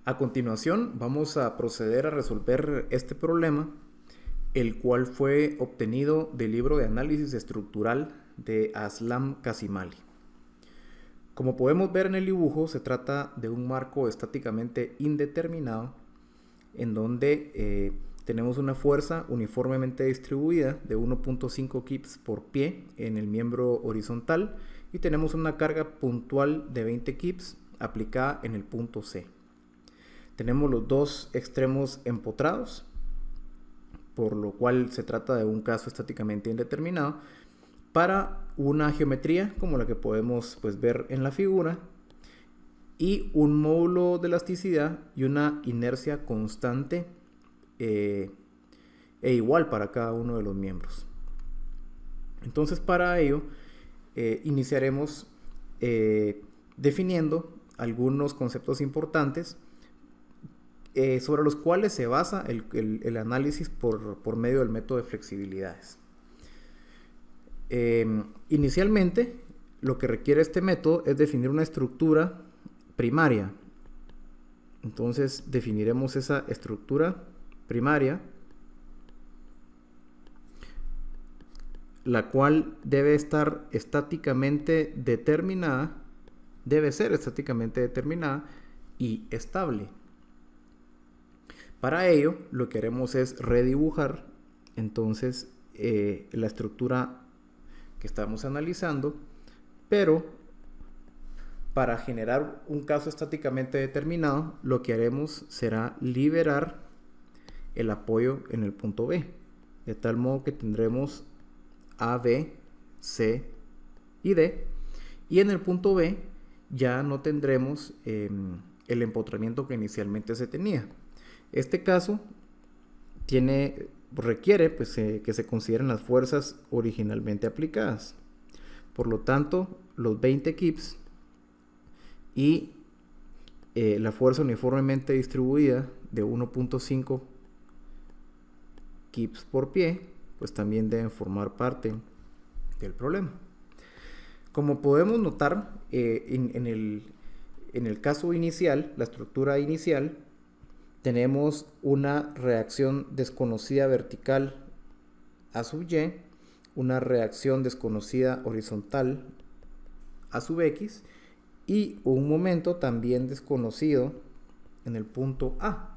A continuación vamos a proceder a resolver este problema, el cual fue obtenido del libro de análisis estructural de Aslam Kazimali. Como podemos ver en el dibujo, se trata de un marco estáticamente indeterminado en donde tenemos una fuerza uniformemente distribuida de 1.5 kips por pie en el miembro horizontal y tenemos una carga puntual de 20 kips aplicada en el punto C. Tenemos los dos extremos empotrados, por lo cual se trata de un caso estáticamente indeterminado para una geometría como la que podemos ver en la figura y un módulo de elasticidad y una inercia constante e igual para cada uno de los miembros. Entonces para ello iniciaremos definiendo algunos conceptos importantes sobre los cuales se basa el análisis por medio del método de flexibilidades. Inicialmente, lo que requiere este método es definir una estructura primaria. Entonces, definiremos esa estructura primaria, la cual debe ser estáticamente determinada y estable. Para ello, lo que haremos es redibujar entonces la estructura que estamos analizando, pero para generar un caso estáticamente determinado, lo que haremos será liberar el apoyo en el punto B, de tal modo que tendremos A, B, C y D, y en el punto B ya no tendremos el empotramiento que inicialmente se tenía. Este caso requiere que se consideren las fuerzas originalmente aplicadas. Por lo tanto, los 20 kips y la fuerza uniformemente distribuida de 1.5 kips por pie, pues también deben formar parte del problema. Como podemos notar, en el caso inicial, la estructura inicial, tenemos una reacción desconocida vertical A sub Y, una reacción desconocida horizontal A sub X y un momento también desconocido en el punto A.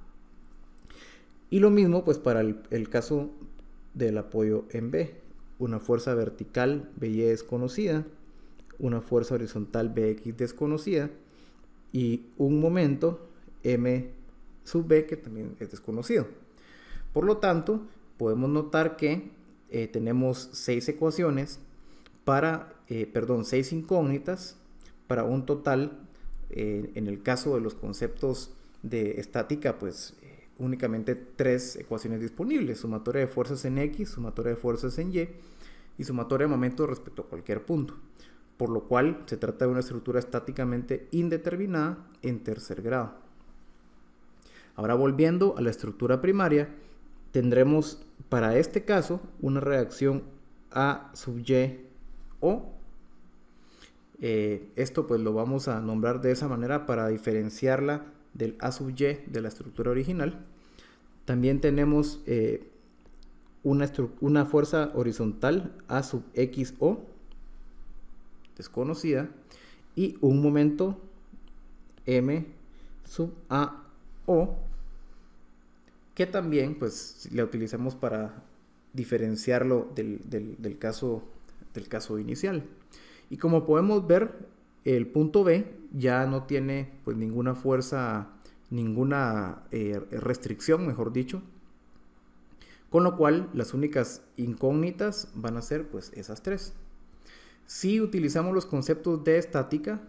Y lo mismo pues para el caso del apoyo en B, una fuerza vertical BY desconocida, una fuerza horizontal BX desconocida y un momento M sub B que también es desconocido. Por lo tanto, podemos notar que tenemos 6 ecuaciones para, 6 incógnitas para un total, en el caso de los conceptos de estática, pues únicamente 3 ecuaciones disponibles: sumatoria de fuerzas en X, sumatoria de fuerzas en y sumatoria de momentos respecto a cualquier punto. Por lo cual se trata de una estructura estáticamente indeterminada en tercer grado. Ahora, volviendo a la estructura primaria, tendremos para este caso una reacción A sub Y O. Esto pues lo vamos a nombrar de esa manera para diferenciarla del A sub Y de la estructura original. También tenemos una fuerza horizontal A sub XO desconocida y un momento M sub AO, que también pues la utilizamos para diferenciarlo del caso inicial. Y como podemos ver, el punto B ya no tiene pues ninguna fuerza, ninguna restricción, mejor dicho, con lo cual las únicas incógnitas van a ser pues esas 3. Si utilizamos los conceptos de estática,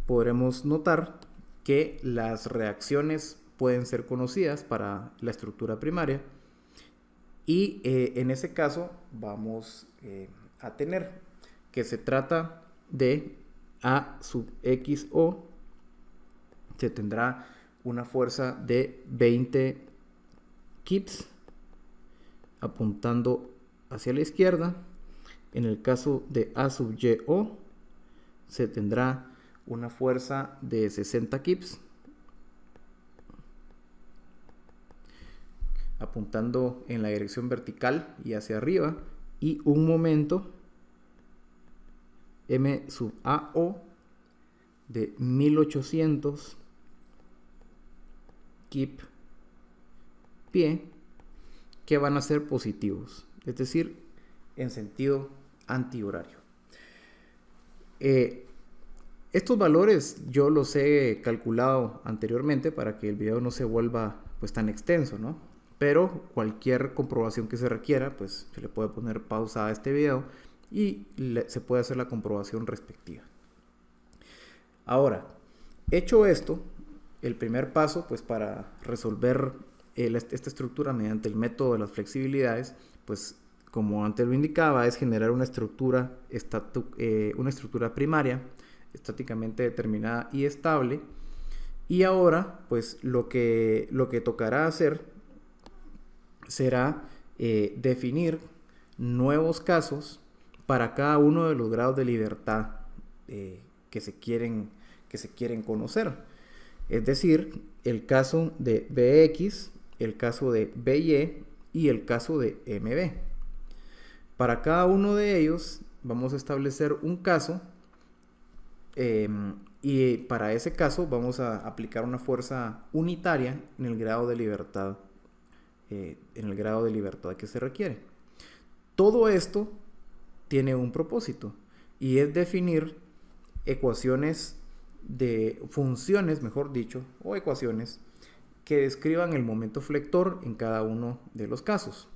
podremos notar que las reacciones pueden ser conocidas para la estructura primaria y en ese caso vamos a tener que se trata de A sub XO, se tendrá una fuerza de 20 kips apuntando hacia la izquierda. En el caso de A sub YO se tendrá una fuerza de 60 kips apuntando en la dirección vertical y hacia arriba, y un momento M sub AO de 1800 kip pie, que van a ser positivos, es decir, en sentido antihorario. Estos valores yo los he calculado anteriormente para que el video no se vuelva pues tan extenso, ¿no? Pero cualquier comprobación que se requiera, pues se le puede poner pausa a este video y se puede hacer la comprobación respectiva. Ahora, hecho esto, el primer paso pues para resolver esta estructura mediante el método de las flexibilidades, pues como antes lo indicaba, es generar una estructura primaria estáticamente determinada y estable. Y ahora pues lo que tocará hacer será definir nuevos casos para cada uno de los grados de libertad que se quieren conocer. Es decir, el caso de Bx, el caso de By y el caso de Mb. Para cada uno de ellos vamos a establecer un caso y para ese caso vamos a aplicar una fuerza unitaria en el grado de libertad que se requiere. Todo esto tiene un propósito y es definir funciones, mejor dicho, o ecuaciones que describan el momento flector en cada uno de los casos.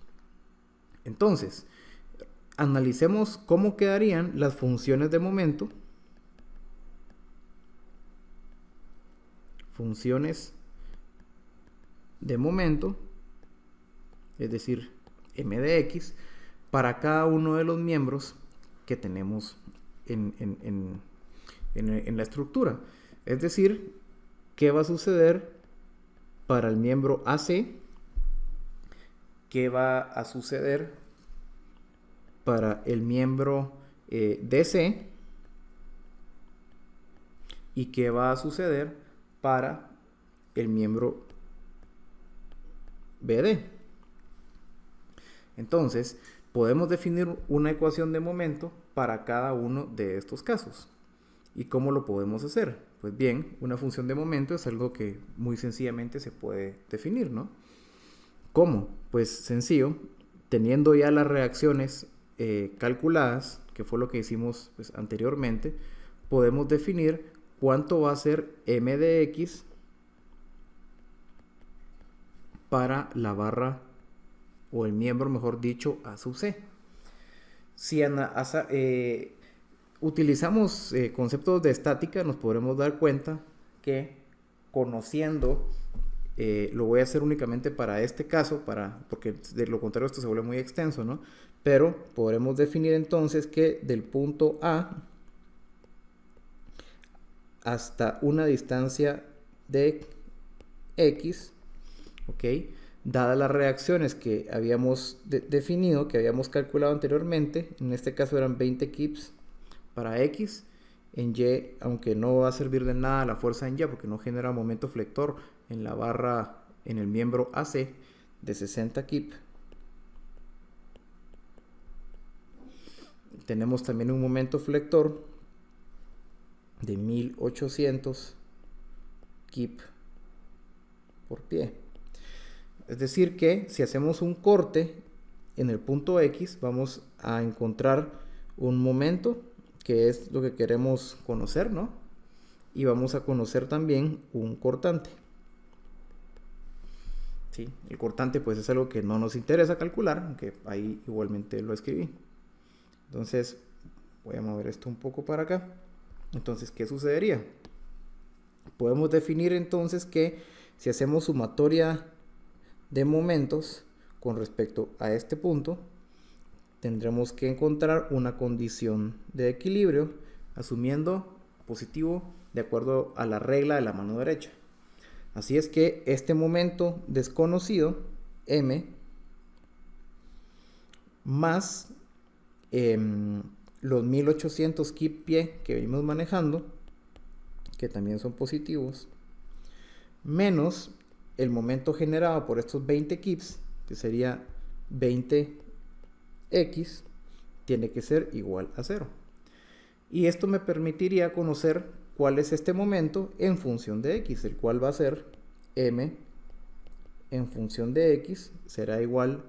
Entonces, analicemos cómo quedarían las funciones de momento. Funciones de momento, es decir, m de x, para cada uno de los miembros que tenemos en la estructura. Es decir, ¿qué va a suceder para el miembro AC? ¿Qué va a suceder para el miembro DC? ¿Y qué va a suceder para el miembro BD? Entonces, podemos definir una ecuación de momento para cada uno de estos casos. ¿Y cómo lo podemos hacer? Pues bien, una función de momento es algo que muy sencillamente se puede definir, ¿no? ¿Cómo? Pues sencillo, teniendo ya las reacciones calculadas, que fue lo que hicimos pues, anteriormente, podemos definir cuánto va a ser m de x para la barra o el miembro, mejor dicho, A sub c. Si utilizamos conceptos de estática, nos podremos dar cuenta que conociendo, lo voy a hacer únicamente para este caso, porque de lo contrario esto se vuelve muy extenso, ¿no? Pero podremos definir entonces que del punto A hasta una distancia de X, ¿ok? Dadas las reacciones que habíamos definido, que habíamos calculado anteriormente, en este caso eran 20 kips para X, en Y, aunque no va a servir de nada la fuerza en Y porque no genera momento flector en la barra, en el miembro AC de 60 kip. Tenemos también un momento flector de 1800 kip por pie. Es decir que si hacemos un corte en el punto X, vamos a encontrar un momento, que es lo que queremos conocer, ¿no? Y vamos a conocer también un cortante. ¿Sí? El cortante pues es algo que no nos interesa calcular, aunque ahí igualmente lo escribí. Entonces voy a mover esto un poco para acá. Entonces, ¿qué sucedería? Podemos definir entonces que si hacemos sumatoria de momentos con respecto a este punto, tendremos que encontrar una condición de equilibrio asumiendo positivo de acuerdo a la regla de la mano derecha. Así es que este momento desconocido, M, más los 1800 kip pie que venimos manejando, que también son positivos, menos el momento generado por estos 20 kips, que sería 20x, tiene que ser igual a 0. Y esto me permitiría conocer cuál es este momento en función de x, el cual va a ser m en función de x será igual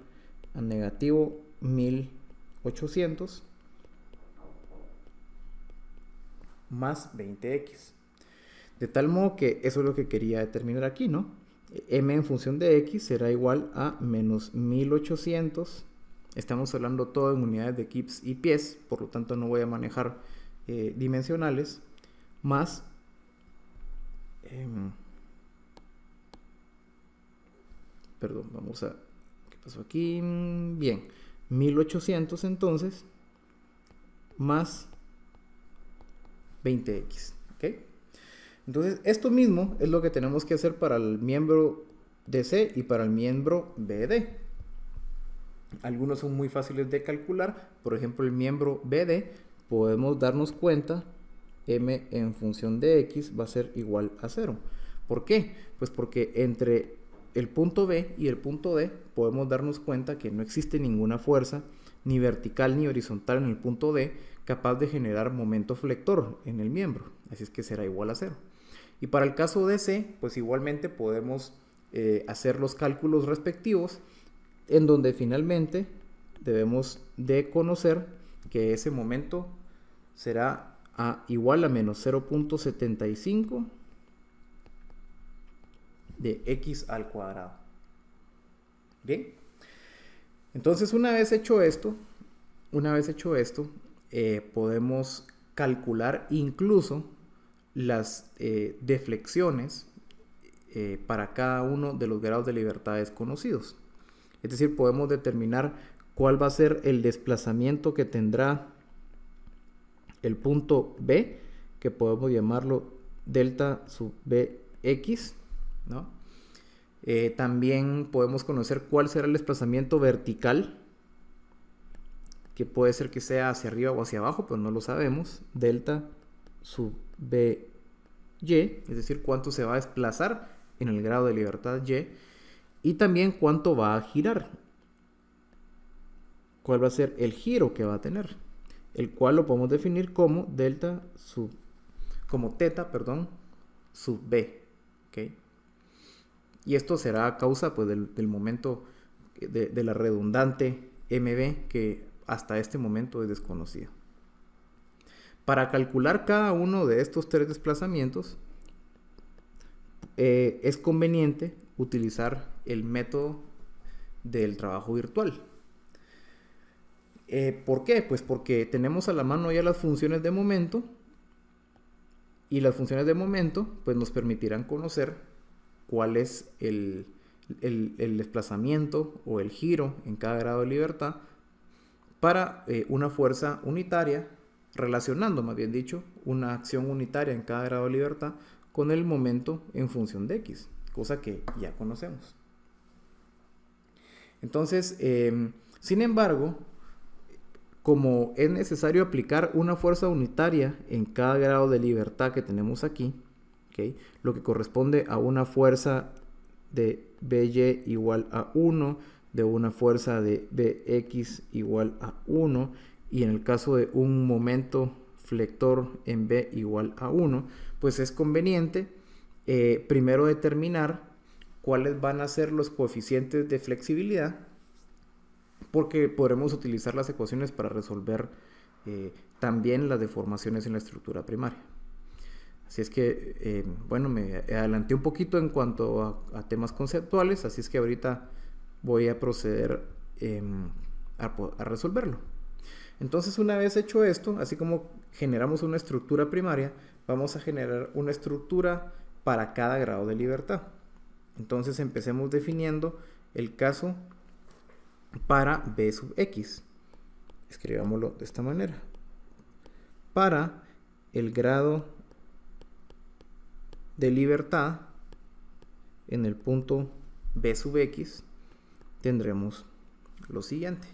a negativo 1800 más 20x. De tal modo que eso es lo que quería determinar aquí, ¿no? M en función de x será igual a menos 1800. Estamos hablando todo en unidades de kips y pies, por lo tanto no voy a manejar dimensionales, más perdón, vamos a... ¿Qué pasó aquí? Bien, 1800 entonces, más 20x, ¿ok? Entonces, esto mismo es lo que tenemos que hacer para el miembro DC y para el miembro BD. Algunos son muy fáciles de calcular. Por ejemplo, el miembro BD, podemos darnos cuenta, m en función de x va a ser igual a 0. ¿Por qué? Pues porque entre el punto B y el punto D podemos darnos cuenta que no existe ninguna fuerza, ni vertical ni horizontal en el punto D, capaz de generar momento flector en el miembro. Así es que será igual a 0. Y para el caso de C, pues igualmente podemos hacer los cálculos respectivos, en donde finalmente debemos de conocer que ese momento será igual a menos 0.75 de x al cuadrado. Bien, entonces una vez hecho esto, podemos calcular incluso las deflexiones para cada uno de los grados de libertad desconocidos. Es decir, podemos determinar cuál va a ser el desplazamiento que tendrá el punto B, que podemos llamarlo delta sub bx, ¿no? También podemos conocer cuál será el desplazamiento vertical, que puede ser que sea hacia arriba o hacia abajo, pero no lo sabemos. Delta sub by, es decir, cuánto se va a desplazar en el grado de libertad y. Y también cuánto va a girar. ¿Cuál va a ser el giro que va a tener? El cual lo podemos definir como delta sub, como teta, perdón, sub b. ¿Okay? Y esto será a causa pues, del momento de la redundante mb, que hasta este momento es desconocida. Para calcular cada uno de estos tres desplazamientos, es conveniente utilizar el método del trabajo virtual. ¿Por qué? Pues porque tenemos a la mano ya las funciones de momento, y las funciones de momento pues nos permitirán conocer cuál es el desplazamiento o el giro en cada grado de libertad para una fuerza unitaria, relacionando más bien dicho una acción unitaria en cada grado de libertad con el momento en función de x, cosa que ya conocemos. Entonces, sin embargo, como es necesario aplicar una fuerza unitaria en cada grado de libertad que tenemos aquí, ¿okay? Lo que corresponde a una fuerza de By igual a 1, de una fuerza de Bx igual a 1, y en el caso de un momento flector en B igual a 1, pues es conveniente primero determinar cuáles van a ser los coeficientes de flexibilidad, porque podremos utilizar las ecuaciones para resolver también las deformaciones en la estructura primaria. Así es que, bueno, me adelanté un poquito en cuanto a temas conceptuales, así es que ahorita voy a proceder a resolverlo. Entonces, una vez hecho esto, así como generamos una estructura primaria, vamos a generar una estructura para cada grado de libertad. Entonces, empecemos definiendo el caso para B sub x. Escribámoslo de esta manera. Para el grado de libertad en el punto B sub x tendremos lo siguiente.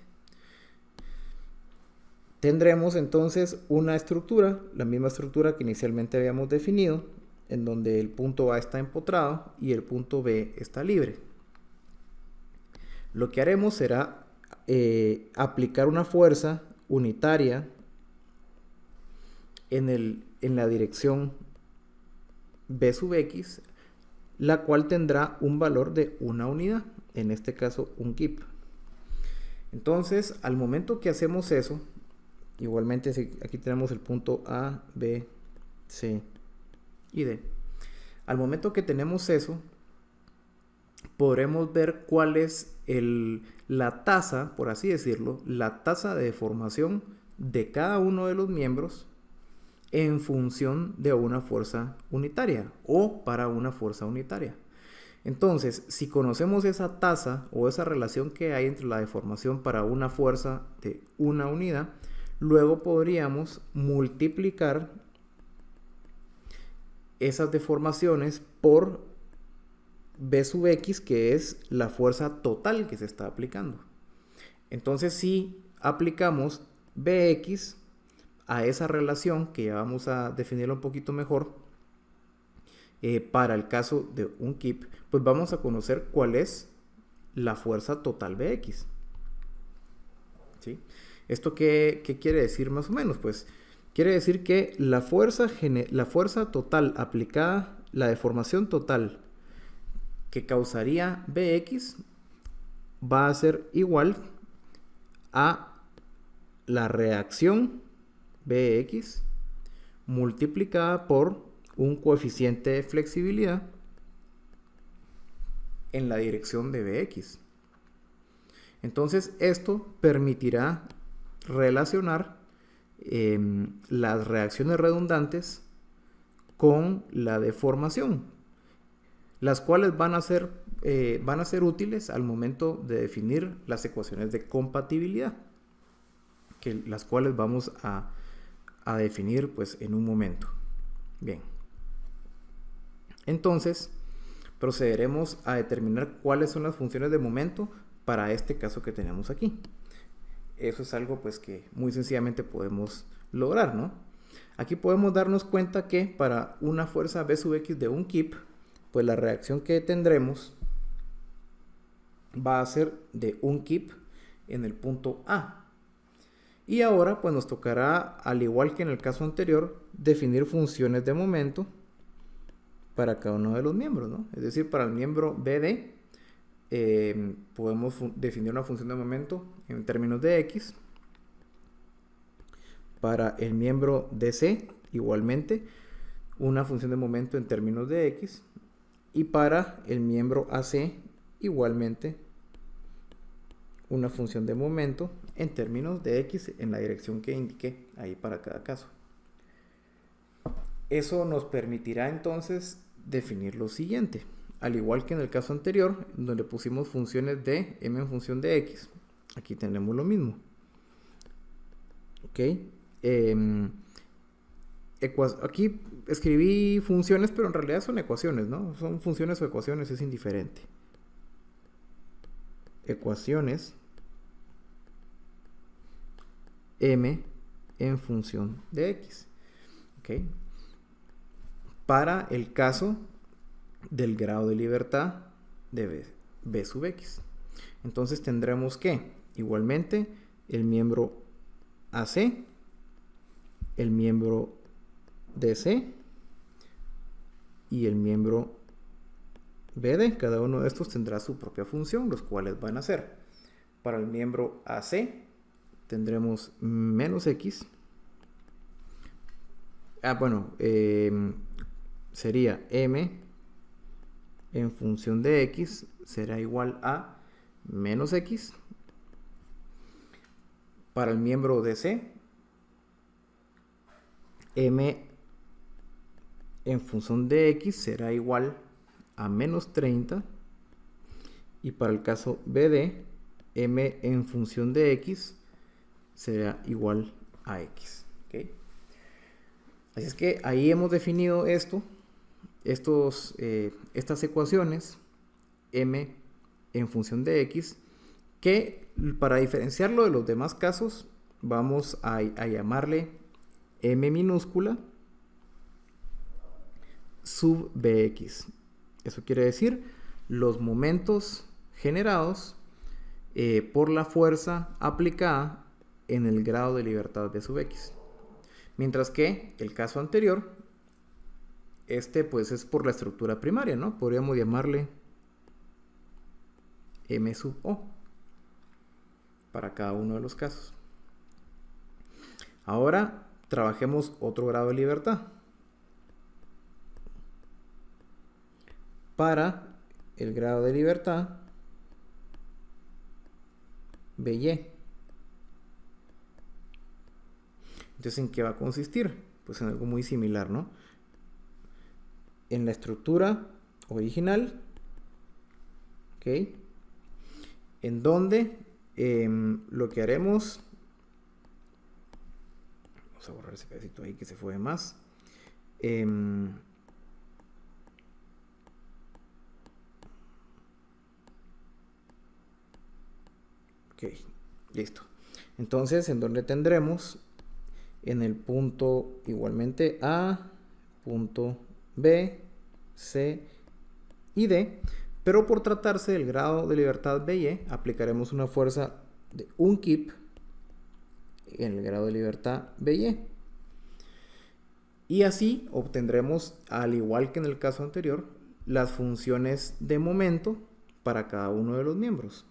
Tendremos entonces una estructura, la misma estructura que inicialmente habíamos definido, en donde el punto A está empotrado y el punto B está libre. lo que haremos será aplicar una fuerza unitaria en la dirección B sub X, la cual tendrá un valor de una unidad, en este caso un kip. Entonces, al momento que hacemos eso, igualmente aquí tenemos el punto A, B, C y D. Al momento que tenemos eso, podremos ver cuál es la tasa, por así decirlo, la tasa de deformación de cada uno de los miembros en función de una fuerza unitaria o para una fuerza unitaria. Entonces, si conocemos esa tasa o esa relación que hay entre la deformación para una fuerza de una unidad, luego podríamos multiplicar esas deformaciones por B sub X, que es la fuerza total que se está aplicando. Entonces, si aplicamos Bx a esa relación, que ya vamos a definirla un poquito mejor, para el caso de un kip, pues vamos a conocer cuál es la fuerza total Bx. ¿Sí? ¿Esto qué quiere decir más o menos? Pues quiere decir que la fuerza total aplicada, la deformación total que causaría Bx va a ser igual a la reacción Bx multiplicada por un coeficiente de flexibilidad en la dirección de Bx. Entonces esto permitirá relacionar las reacciones redundantes con la deformación, las cuales van a ser útiles al momento de definir las ecuaciones de compatibilidad, las cuales vamos a definir pues en un momento. Bien, entonces procederemos a determinar cuáles son las funciones de momento para este caso que tenemos aquí. Eso es algo pues que muy sencillamente podemos lograr, ¿no? Aquí podemos darnos cuenta que para una fuerza B sub X de un kip, pues la reacción que tendremos va a ser de un kip en el punto A. Y ahora pues nos tocará, al igual que en el caso anterior, definir funciones de momento para cada uno de los miembros, ¿no? Es decir, para el miembro BD podemos definir una función de momento en términos de X. Para el miembro DC, igualmente, una función de momento en términos de X. Y para el miembro AC, igualmente, una función de momento en términos de X en la dirección que indiqué ahí para cada caso. Eso nos permitirá entonces definir lo siguiente. Al igual que en el caso anterior, donde pusimos funciones de m en función de x, aquí tenemos lo mismo. Ok. Aquí escribí funciones, pero en realidad son ecuaciones, ¿no? Son funciones o ecuaciones, es indiferente. Ecuaciones m en función de x. Ok. Para el caso del grado de libertad de B sub X. Entonces tendremos que, igualmente, el miembro AC, el miembro DC y el miembro BD. Cada uno de estos tendrá su propia función, los cuales van a ser, para el miembro AC tendremos menos X. Sería M en función de X será igual a menos X. Para el miembro DC, M en función de X será igual a menos 30. Y para el caso BD, M en función de X será igual a X. ¿Okay? Así es que ahí hemos definido estas ecuaciones m en función de x, que para diferenciarlo de los demás casos vamos a llamarle m minúscula sub bx. Eso quiere decir los momentos generados por la fuerza aplicada en el grado de libertad B sub X. Mientras que el caso anterior, pues es por la estructura primaria, ¿no? Podríamos llamarle M sub O para cada uno de los casos. Ahora trabajemos otro grado de libertad. Para el grado de libertad BY. Entonces, ¿en qué va a consistir? Pues en algo muy similar, ¿no? En la estructura original, ¿ok? En donde lo que haremos, vamos a borrar ese pedacito ahí que se fue de más. Ok, listo. Entonces, en donde tendremos en el punto igualmente A, punto B, C y D, pero por tratarse del grado de libertad BY, aplicaremos una fuerza de 1 kip en el grado de libertad BY. Y así obtendremos, al igual que en el caso anterior, las funciones de momento para cada uno de los miembros.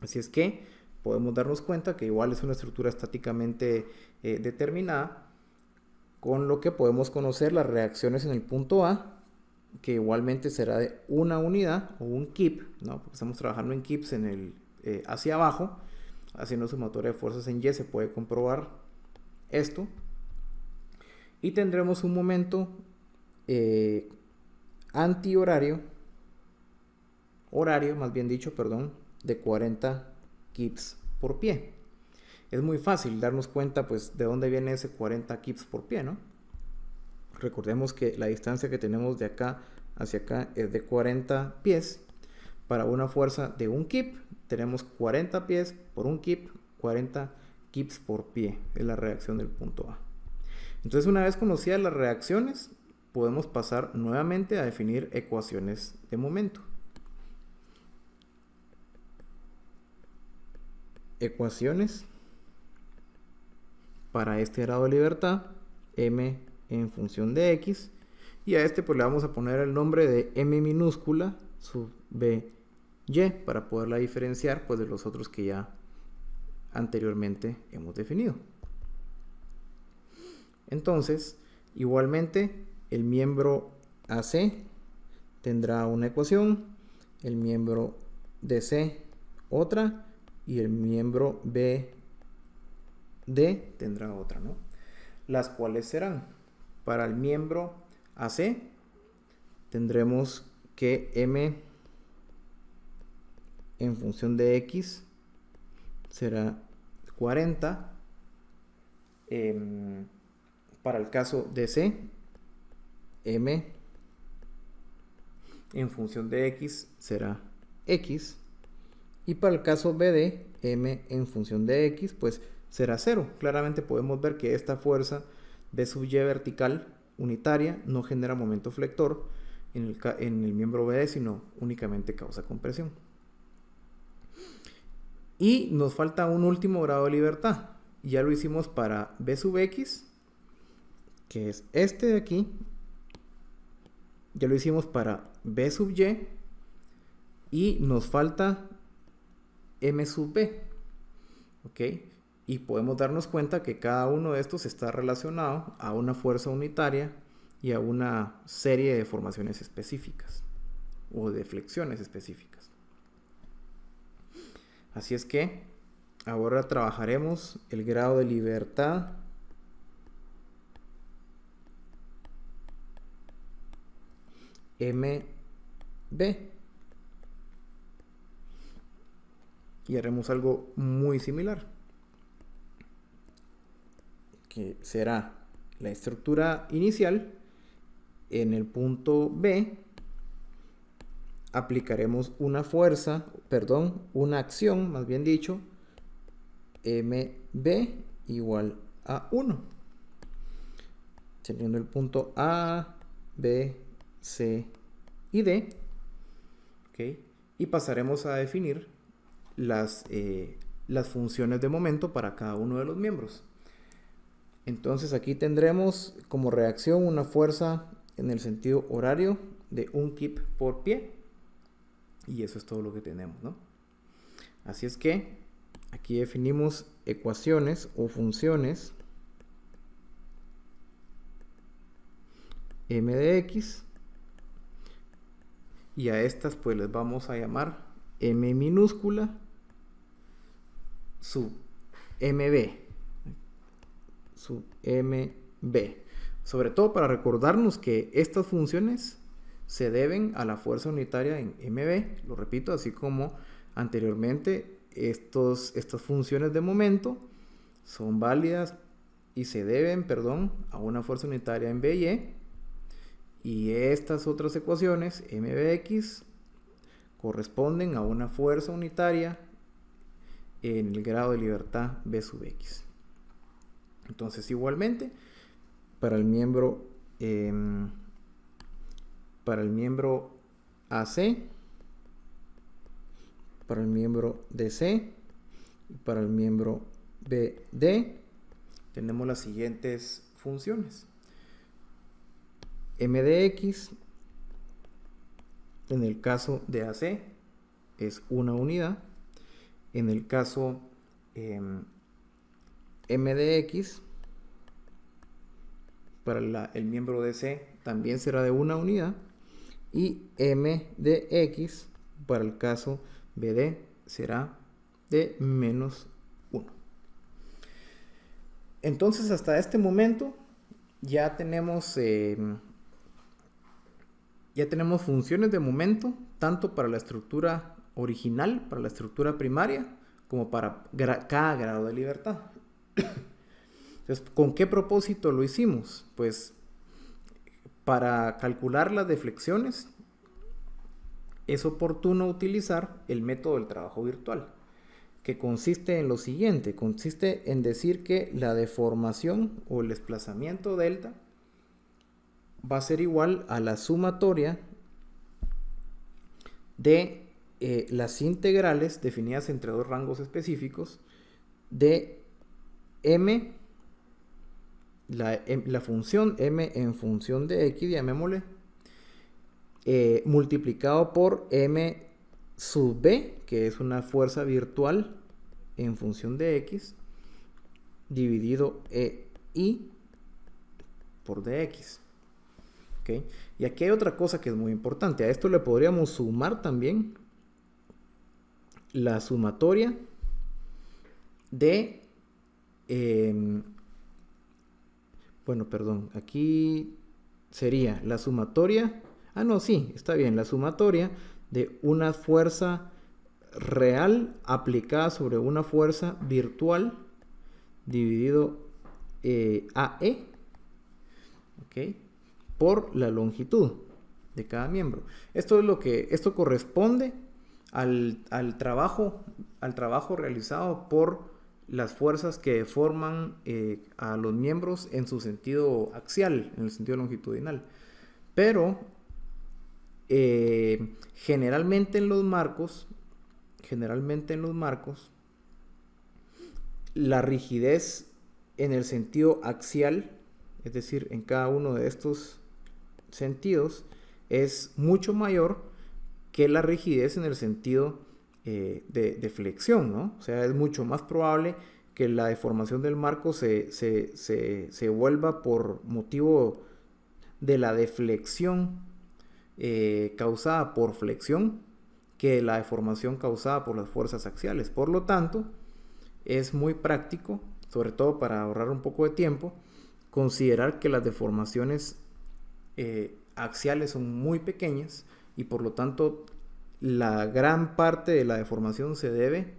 Así es que podemos darnos cuenta que igual es una estructura estáticamente determinada, con lo que podemos conocer las reacciones en el punto A, que igualmente será de una unidad o un kip, ¿no? Porque estamos trabajando en kips en el, hacia abajo, haciendo sumatoria de fuerzas en Y se puede comprobar esto. Y tendremos un momento antihorario, más bien dicho, perdón, de 40 kips por pie. Es muy fácil darnos cuenta, pues, de dónde viene ese 40 kips por pie, ¿no? Recordemos que la distancia que tenemos de acá hacia acá es de 40 pies. Para una fuerza de 1 kip, tenemos 40 pies por 1 kip, 40 kips por pie. Es la reacción del punto A. Entonces, una vez conocidas las reacciones, podemos pasar nuevamente a definir ecuaciones de momento. Ecuaciones para este grado de libertad, M en función de X, y a este pues le vamos a poner el nombre de M minúscula sub BY para poderla diferenciar pues de los otros que ya anteriormente hemos definido. Entonces, igualmente el miembro AC tendrá una ecuación, el miembro DC otra y el miembro BD tendrá otra, ¿no? Las cuales serán: para el miembro AC tendremos que M en función de X será 40. Para el caso DC, M en función de X será X. Y para el caso BD, M en función de X, pues será 0. Claramente podemos ver que esta fuerza B sub Y vertical unitaria no genera momento flector en el miembro BD, sino únicamente causa compresión. Y nos falta un último grado de libertad. Ya lo hicimos para B sub X, que es este de aquí. Ya lo hicimos para B sub Y. Y nos falta M sub B. ¿Ok? Y podemos darnos cuenta que cada uno de estos está relacionado a una fuerza unitaria y a una serie de deformaciones específicas o de flexiones específicas. Así es que ahora trabajaremos el grado de libertad MB y haremos algo muy similar, que será la estructura inicial. En el punto B aplicaremos una una acción, más bien dicho, MB igual a 1, teniendo el punto A, B, C y D. ¿Okay? Y pasaremos a definir las funciones de momento para cada uno de los miembros. Entonces aquí tendremos como reacción una fuerza en el sentido horario de 1 kip por pie. Y eso es todo lo que tenemos, ¿no? Así es que aquí definimos ecuaciones o funciones m de x, y a estas pues les vamos a llamar m minúscula sub mb, sobre todo para recordarnos que estas funciones se deben a la fuerza unitaria en mb. Lo repito, así como anteriormente, estas funciones de momento son válidas y se deben, a una fuerza unitaria en by, y estas otras ecuaciones mbx corresponden a una fuerza unitaria en el grado de libertad b sub x. Entonces, igualmente, para el miembro AC, para el miembro DC y para el miembro BD tenemos las siguientes funciones. m de x en el caso de AC es una unidad. En el caso m de x para el miembro DC también será de una unidad, y m de x para el caso BD será de -1. Entonces, hasta este momento ya tenemos funciones de momento tanto para la estructura original, para la estructura primaria, como para cada grado de libertad. Entonces, ¿con qué propósito lo hicimos? Pues para calcular las deflexiones es oportuno utilizar el método del trabajo virtual, que consiste en lo siguiente: consiste en decir que la deformación o el desplazamiento delta va a ser igual a la sumatoria de las integrales definidas entre dos rangos específicos de m, la función m en función de x, llamémosle, multiplicado por m sub b, que es una fuerza virtual en función de x, dividido i por dx. ¿Okay? Y aquí hay otra cosa que es muy importante. A esto le podríamos sumar también la sumatoria de aquí sería la sumatoria, la sumatoria de una fuerza real aplicada sobre una fuerza virtual dividido AE, ¿ok?, por la longitud de cada miembro. Esto corresponde al trabajo realizado por las fuerzas que deforman a los miembros en su sentido axial, en el sentido longitudinal. Pero generalmente en los marcos, la rigidez en el sentido axial, es decir, en cada uno de estos sentidos, es mucho mayor que la rigidez en el sentido de flexión, ¿no? O sea, es mucho más probable que la deformación del marco se vuelva por motivo de la deflexión causada por flexión que la deformación causada por las fuerzas axiales. Por lo tanto, es muy práctico, sobre todo para ahorrar un poco de tiempo, considerar que las deformaciones axiales son muy pequeñas y por lo tanto la gran parte de la deformación se debe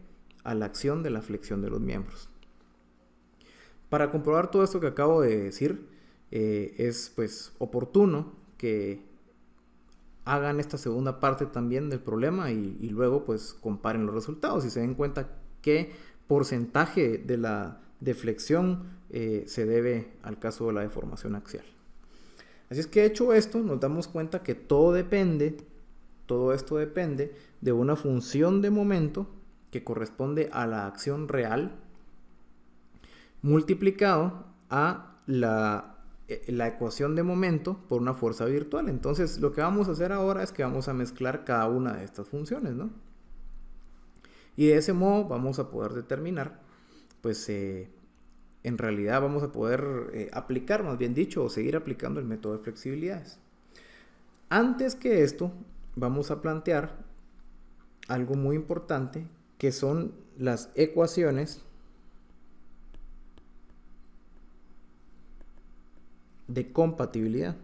a la acción de la flexión de los miembros. Para comprobar todo esto que acabo de decir, es pues oportuno que hagan esta segunda parte también del problema y luego pues comparen los resultados y se den cuenta qué porcentaje de la deflexión se debe al caso de la deformación axial. Así es que, hecho esto, nos damos cuenta que todo esto depende de una función de momento que corresponde a la acción real, multiplicado a la ecuación de momento por una fuerza virtual. Entonces, lo que vamos a hacer ahora es que vamos a mezclar cada una de estas funciones, ¿no? Y de ese modo vamos a poder determinar, pues, en realidad vamos a poder aplicar, más bien dicho, o seguir aplicando el método de flexibilidades. Antes que esto, vamos a plantear algo muy importante, que son las ecuaciones de compatibilidad.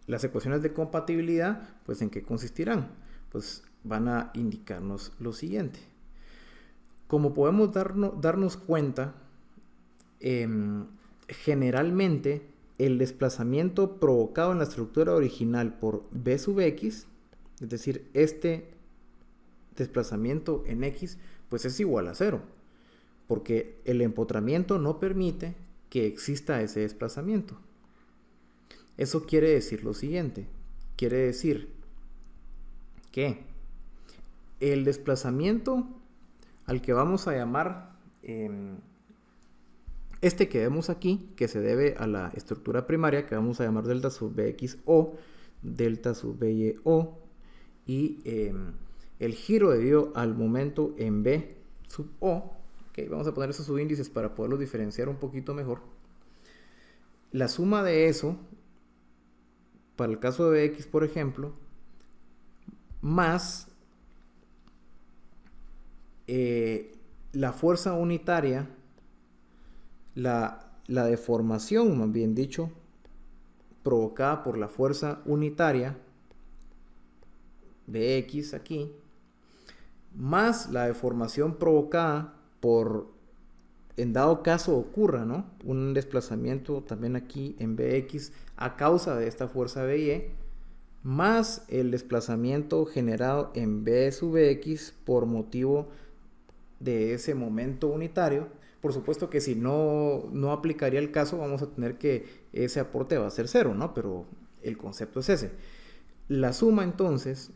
Las ecuaciones de compatibilidad, pues, ¿en qué consistirán? Pues van a indicarnos lo siguiente. Como podemos darnos cuenta, generalmente el desplazamiento provocado en la estructura original por B sub X, es decir, este desplazamiento en X, pues es igual a 0, porque el empotramiento no permite que exista ese desplazamiento. Eso quiere decir lo siguiente, quiere decir que el desplazamiento al que vamos a llamar este que vemos aquí, que se debe a la estructura primaria, que vamos a llamar delta sub Bx o delta sub By o, y el giro debido al momento en B sub O, okay, vamos a poner esos subíndices para poderlos diferenciar un poquito mejor. La suma de eso, para el caso de Bx, por ejemplo, más la fuerza unitaria, la deformación, más bien dicho, provocada por la fuerza unitaria de X aquí, más la deformación provocada por, en dado caso ocurra, ¿no?, un desplazamiento también aquí en Bx a causa de esta fuerza By, más el desplazamiento generado en B sub X por motivo de ese momento unitario. Por supuesto que si no aplicaría el caso, vamos a tener que ese aporte va a ser 0, ¿no? Pero el concepto es ese. La suma entonces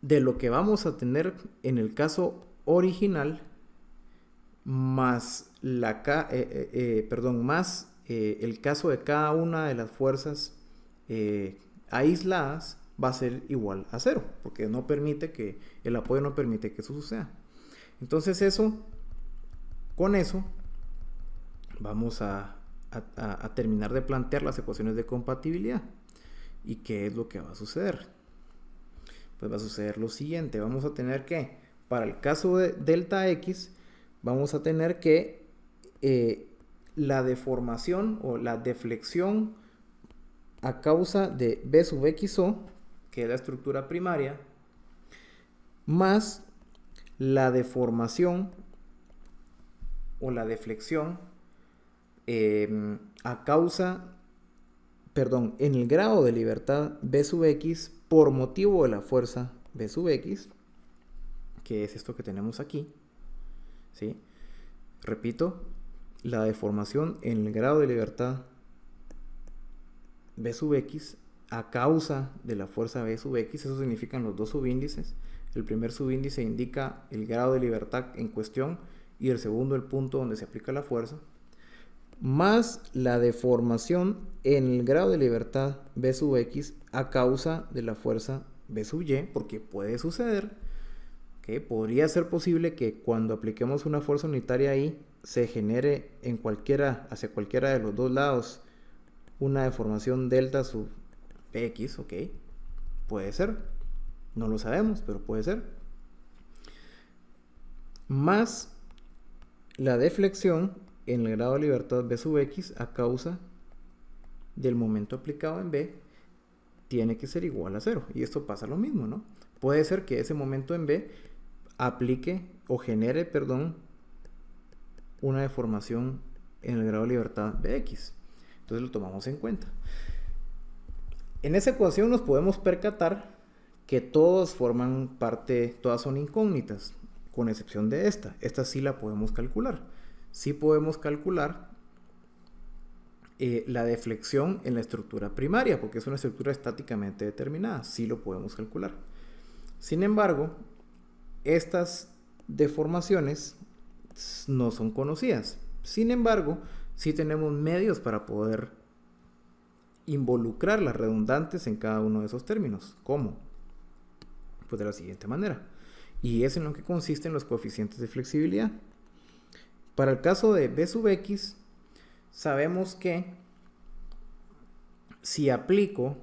de lo que vamos a tener en el caso original más el caso de cada una de las fuerzas aisladas va a ser igual a 0, porque no permite que el apoyo no permite que eso suceda. Entonces con eso vamos a terminar de plantear las ecuaciones de compatibilidad. ¿Y qué es lo que va a suceder? Pues va a suceder lo siguiente. Vamos a tener que, para el caso de delta X, vamos a tener que la deformación o la deflexión a causa de B sub XO, que es la estructura primaria, más la deformación o la deflexión a causa, perdón, en el grado de libertad B sub X por motivo de la fuerza B sub X, que es esto que tenemos aquí, ¿sí? Repito, la deformación en el grado de libertad B sub X a causa de la fuerza B sub X, eso significan los dos subíndices. El primer subíndice indica el grado de libertad en cuestión y el segundo el punto donde se aplica la fuerza, más la deformación en el grado de libertad B sub X a causa de la fuerza B sub Y, porque puede suceder que podría ser posible que cuando apliquemos una fuerza unitaria ahí se genere hacia cualquiera de los dos lados una deformación delta sub Bx, ok, puede ser, no lo sabemos, pero puede ser, más la deflexión en el grado de libertad B sub X a causa del momento aplicado en B tiene que ser igual a 0, y esto pasa lo mismo, ¿no? Puede ser que ese momento en B aplique o genere, una deformación en el grado de libertad Bx, entonces lo tomamos en cuenta. En esa ecuación nos podemos percatar que todas forman parte, todas son incógnitas, con excepción de esta. Esta sí la podemos calcular. sí podemos calcular la deflexión en la estructura primaria, porque es una estructura estáticamente determinada, sí lo podemos calcular. Sin embargo, estas deformaciones no son conocidas. Sin embargo, sí tenemos medios para poder involucrar las redundantes en cada uno de esos términos. ¿Cómo? Pues de la siguiente manera. Y es en lo que consisten los coeficientes de flexibilidad. Para el caso de B sub X, sabemos que si aplico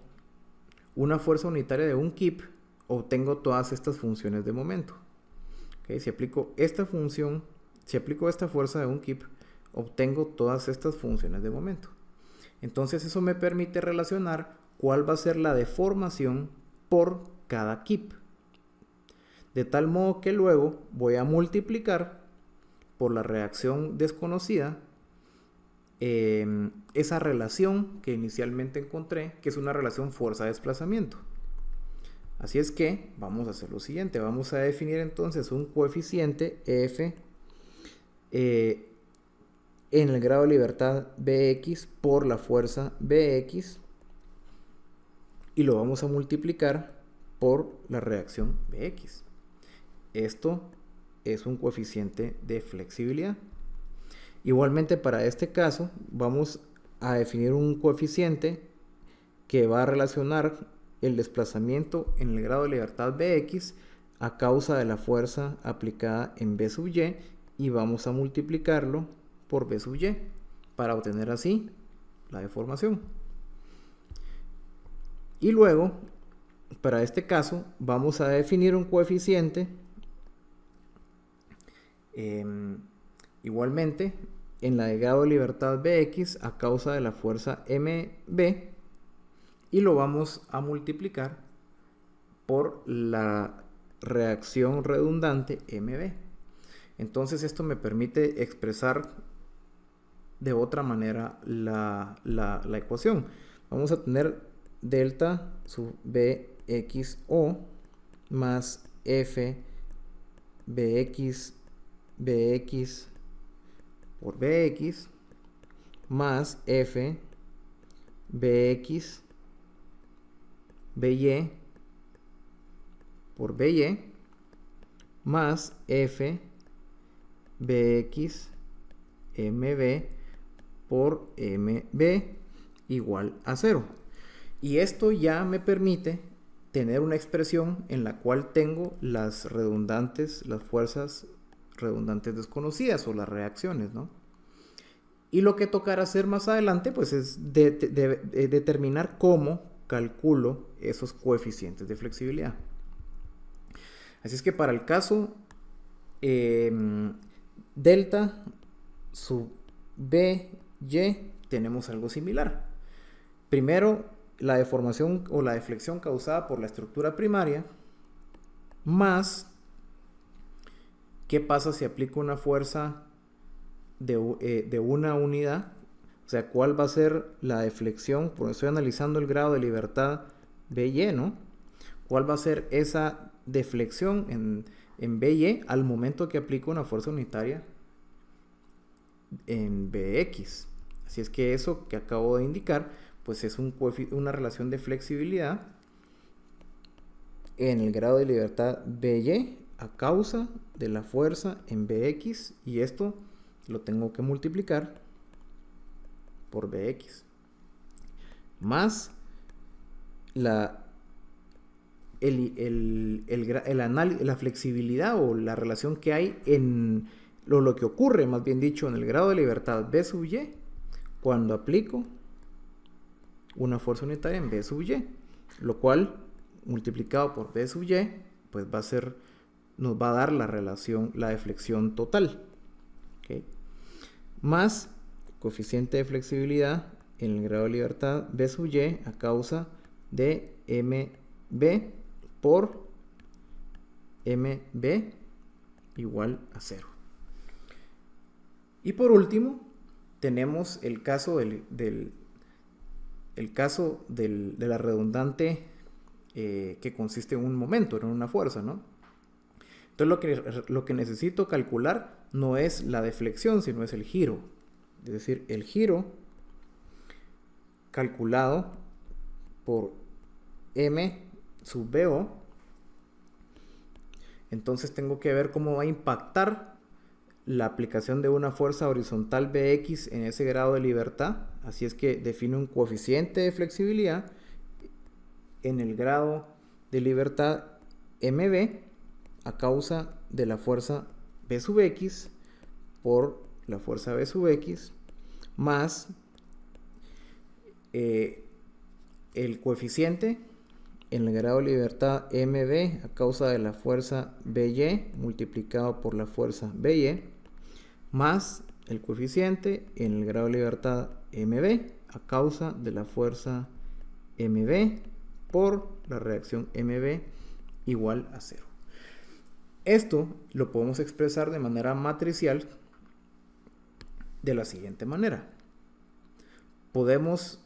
una fuerza unitaria de un kip, obtengo todas estas funciones de momento. ¿Okay? Si aplico esta función, si aplico esta fuerza de un kip, obtengo todas estas funciones de momento. Entonces eso me permite relacionar cuál va a ser la deformación por cada kip. De tal modo que luego voy a multiplicar por la reacción desconocida esa relación que inicialmente encontré, que es una relación fuerza-desplazamiento. Así es que vamos a hacer lo siguiente. Vamos a definir entonces un coeficiente F en el grado de libertad Bx por la fuerza Bx y lo vamos a multiplicar por la reacción Bx. Esto es un coeficiente de flexibilidad. Igualmente para este caso vamos a definir un coeficiente que va a relacionar el desplazamiento en el grado de libertad Bx a causa de la fuerza aplicada en B sub y, y vamos a multiplicarlo por B sub y para obtener así la deformación. Y luego, para este caso, vamos a definir un coeficiente igualmente en la de grado de libertad Bx a causa de la fuerza Mb y lo vamos a multiplicar por la reacción redundante Mb. Entonces esto me permite expresar de otra manera la ecuación. Vamos a tener delta sub Bxo más F Bx por Bx más F Bx By por By más F Bx Mb por Mb igual a 0. Y esto ya me permite tener una expresión en la cual tengo las redundantes, las fuerzas redundantes desconocidas o las reacciones, ¿no? Y lo que tocará hacer más adelante pues es determinar cómo calculo esos coeficientes de flexibilidad. Así es que para el caso delta sub By tenemos algo similar. Primero, la deformación o la deflexión causada por la estructura primaria más qué pasa si aplico una fuerza de una unidad, o sea, cuál va a ser la deflexión, porque estoy analizando el grado de libertad By, ¿no? ¿Cuál va a ser esa deflexión en By al momento que aplico una fuerza unitaria en Bx? Así es que eso que acabo de indicar, pues es una relación de flexibilidad en el grado de libertad By a causa de la fuerza en Bx, y esto lo tengo que multiplicar por Bx más la flexibilidad o la relación que hay en lo que ocurre, más bien dicho, en el grado de libertad B sub y cuando aplico una fuerza unitaria en B sub y, lo cual multiplicado por B sub y pues nos va a dar la relación, la deflexión total, ¿okay? Más coeficiente de flexibilidad en el grado de libertad B sub y a causa de Mb por Mb igual a 0. Y por último tenemos el caso de la redundante que consiste en un momento, en una fuerza, ¿no? Entonces lo que necesito calcular no es la deflexión, sino es el giro. Es decir, el giro calculado por M sub BO. Entonces tengo que ver cómo va a impactar la aplicación de una fuerza horizontal Bx en ese grado de libertad. Así es que defino un coeficiente de flexibilidad en el grado de libertad MB a causa de la fuerza B sub X por la fuerza B sub X más el coeficiente en el grado de libertad MB a causa de la fuerza BY multiplicado por la fuerza BY más el coeficiente en el grado de libertad MB a causa de la fuerza MB por la reacción MB igual a 0. Esto lo podemos expresar de manera matricial de la siguiente manera. Podemos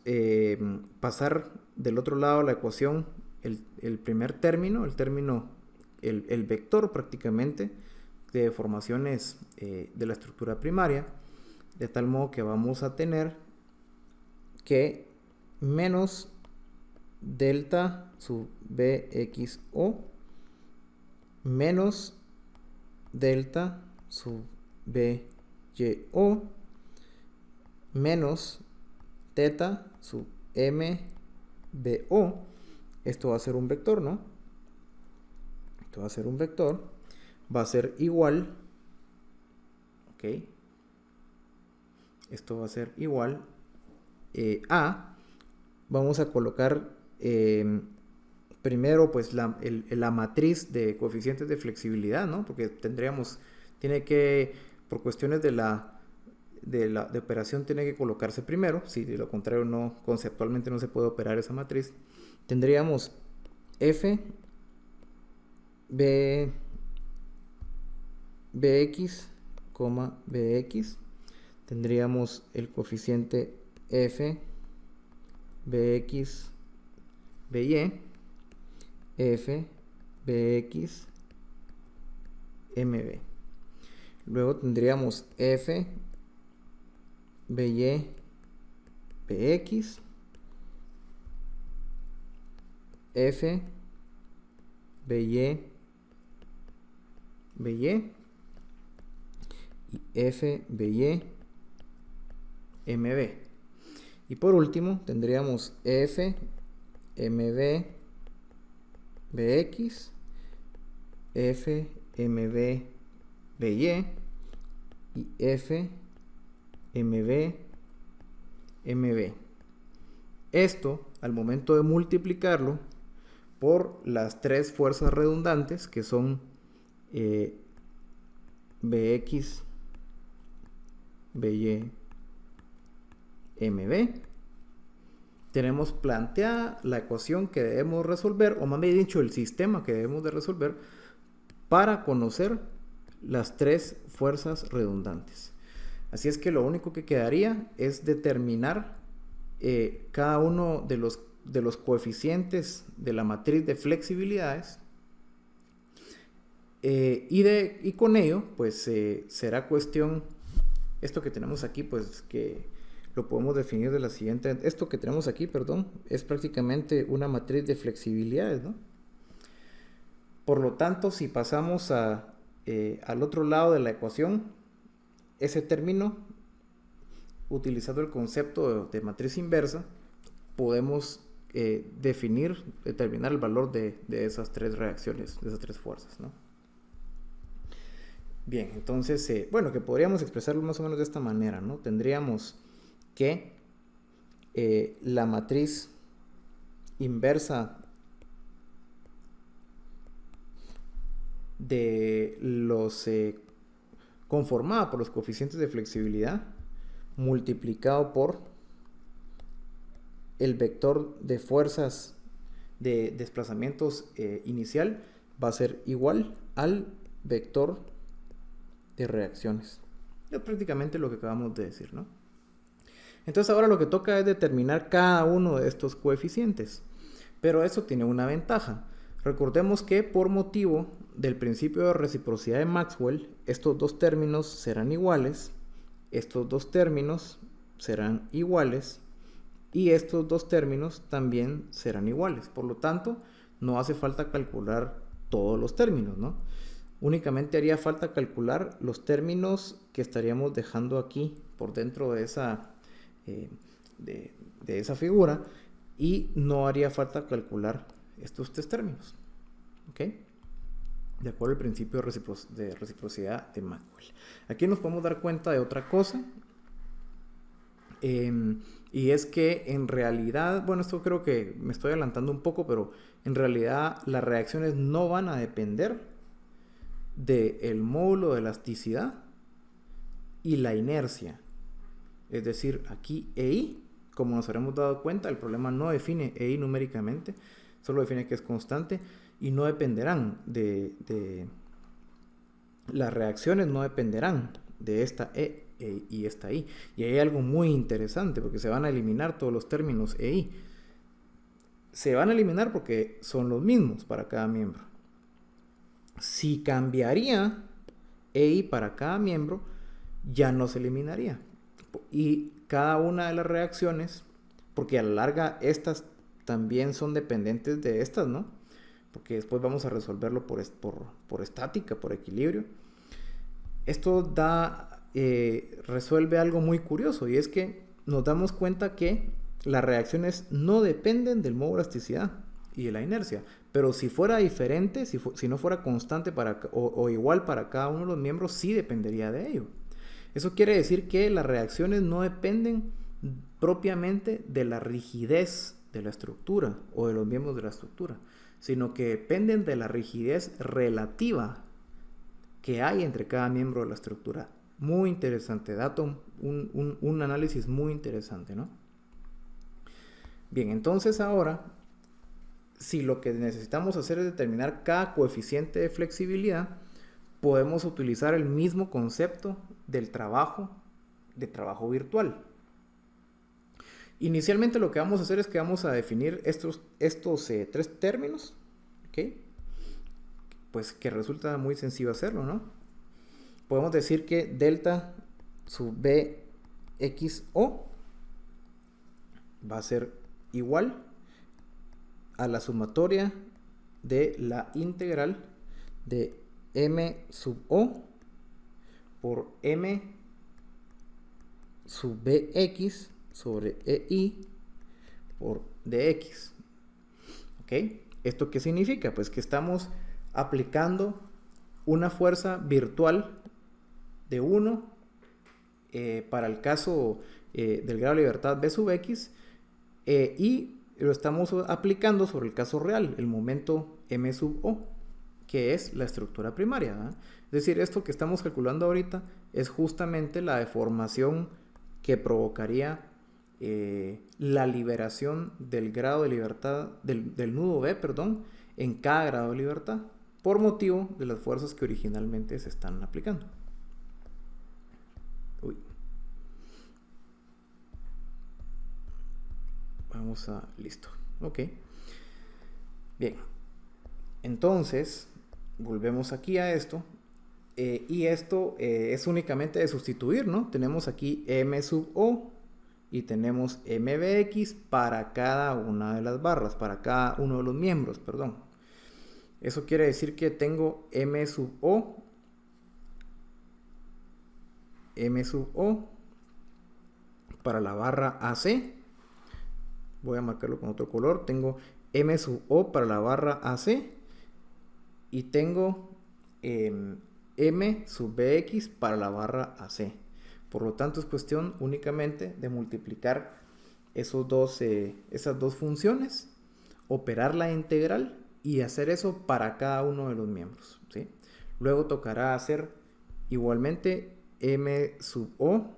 pasar del otro lado de la ecuación el primer término, el vector prácticamente de deformaciones de la estructura primaria, de tal modo que vamos a tener que menos delta sub BXO menos delta sub BYO menos teta sub MBO. Esto va a ser un vector, ¿no? Esto va a ser un vector. Va a ser igual. Ok. Esto va a ser igual a. Vamos a colocar primero pues la matriz de coeficientes de flexibilidad, ¿no? Porque por cuestiones de operación tiene que colocarse primero. Si de lo contrario conceptualmente no se puede operar esa matriz. Tendríamos F Bx, Bx. Tendríamos el coeficiente F Bx By, F Bx Mb. Luego tendríamos F By Bx, F By By y F By Mb. Y por último tendríamos F Mb Bx, F Mb By y F Mb Mb. Esto, al momento de multiplicarlo por las tres fuerzas redundantes, que son Bx, By, Mb, tenemos planteada la ecuación que debemos resolver, o más bien dicho, el sistema que debemos de resolver para conocer las tres fuerzas redundantes. Así es que lo único que quedaría es determinar cada uno de los coeficientes de la matriz de flexibilidades y con ello pues será cuestión, esto que tenemos aquí pues que lo podemos definir de la siguiente, esto que tenemos aquí, perdón, es prácticamente una matriz de flexibilidades, ¿no? Por lo tanto, si pasamos al otro lado de la ecuación, ese término, utilizando el concepto de matriz inversa, podemos determinar el valor de esas tres reacciones, de esas tres fuerzas, ¿no? Bien, entonces, bueno, que podríamos expresarlo más o menos de esta manera, ¿no? Tendríamos que la matriz inversa de los conformada por los coeficientes de flexibilidad multiplicado por el vector de fuerzas de desplazamientos inicial va a ser igual al vector de reacciones. Es prácticamente lo que acabamos de decir, ¿no? Entonces ahora lo que toca es determinar cada uno de estos coeficientes. Pero eso tiene una ventaja. Recordemos que por motivo del principio de reciprocidad de Maxwell, estos dos términos serán iguales, estos dos términos serán iguales y estos dos términos también serán iguales. Por lo tanto, no hace falta calcular todos los términos, ¿no? Únicamente haría falta calcular los términos que estaríamos dejando aquí por dentro de esa, de esa figura, y no haría falta calcular estos tres términos, ¿ok? De acuerdo al principio de reciprocidad de Maxwell. Aquí nos podemos dar cuenta de otra cosa, y es que en realidad, bueno, esto creo que me estoy adelantando un poco, pero en realidad las reacciones no van a depender del módulo de elasticidad y la inercia. Es decir, aquí EI, como nos habremos dado cuenta, el problema no define EI numéricamente, solo define que es constante, y no dependerán las reacciones no dependerán de esta E y esta I. Y hay algo muy interesante, porque se van a eliminar todos los términos EI. Se van a eliminar porque son los mismos para cada miembro. Si cambiaría EI para cada miembro, ya no se eliminaría. Y cada una de las reacciones, porque a la larga estas también son dependientes de estas, ¿no? Porque después vamos a resolverlo por estática, por equilibrio. Esto resuelve algo muy curioso, y es que nos damos cuenta que las reacciones no dependen del módulo de elasticidad y de la inercia. Pero si fuera diferente, si no fuera constante o igual para cada uno de los miembros, sí dependería de ello. Eso quiere decir que las reacciones no dependen propiamente de la rigidez de la estructura o de los miembros de la estructura, sino que dependen de la rigidez relativa que hay entre cada miembro de la estructura. Muy interesante, dato, un análisis muy interesante, ¿no? Bien, entonces ahora, si lo que necesitamos hacer es determinar cada coeficiente de flexibilidad, podemos utilizar el mismo concepto del trabajo virtual. Inicialmente lo que vamos a hacer es que vamos a definir estos tres términos, ¿ok? Pues que resulta muy sencillo hacerlo, ¿no? Podemos decir que delta sub BXO va a ser igual a la sumatoria de la integral de M sub O por M sub BX sobre EI por DX. ¿Ok? ¿Esto qué significa? Pues que estamos aplicando una fuerza virtual de 1 para el caso del grado de libertad B sub X, y lo estamos aplicando sobre el caso real, el momento M sub O, que es la estructura primaria, ¿verdad? Es decir, esto que estamos calculando ahorita es justamente la deformación que provocaría la liberación del grado de libertad, del nudo B, perdón, en cada grado de libertad, por motivo de las fuerzas que originalmente se están aplicando. Listo. Ok. Bien. Entonces, volvemos aquí a esto. Y esto es únicamente de sustituir, ¿no? Tenemos aquí M sub O y tenemos MBX para cada una de las barras, para cada uno de los miembros, perdón. Eso quiere decir que tengo M sub O para la barra AC. Voy a marcarlo con otro color. Tengo M sub O para la barra AC y tengo M sub BX para la barra AC. Por lo tanto, es cuestión únicamente de multiplicar esas dos funciones, operar la integral y hacer eso para cada uno de los miembros, ¿sí? Luego tocará hacer igualmente M sub O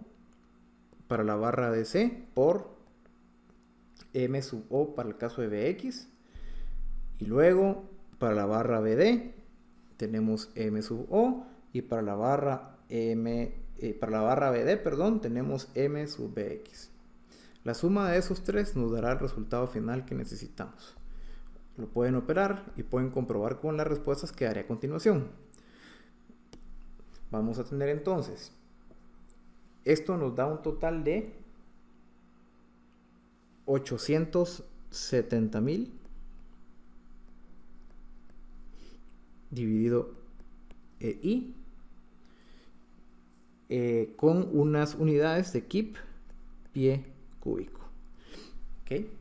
para la barra DC por M sub O para el caso de BX, y luego para la barra BD tenemos M sub O, y para la barra BD, perdón, tenemos M sub BX. La suma de esos tres nos dará el resultado final que necesitamos. Lo pueden operar y pueden comprobar con las respuestas que daré a continuación. Vamos a tener entonces, esto nos da un total de 870,000 dividido I, con unas unidades de kip pie cúbico. ¿Okay?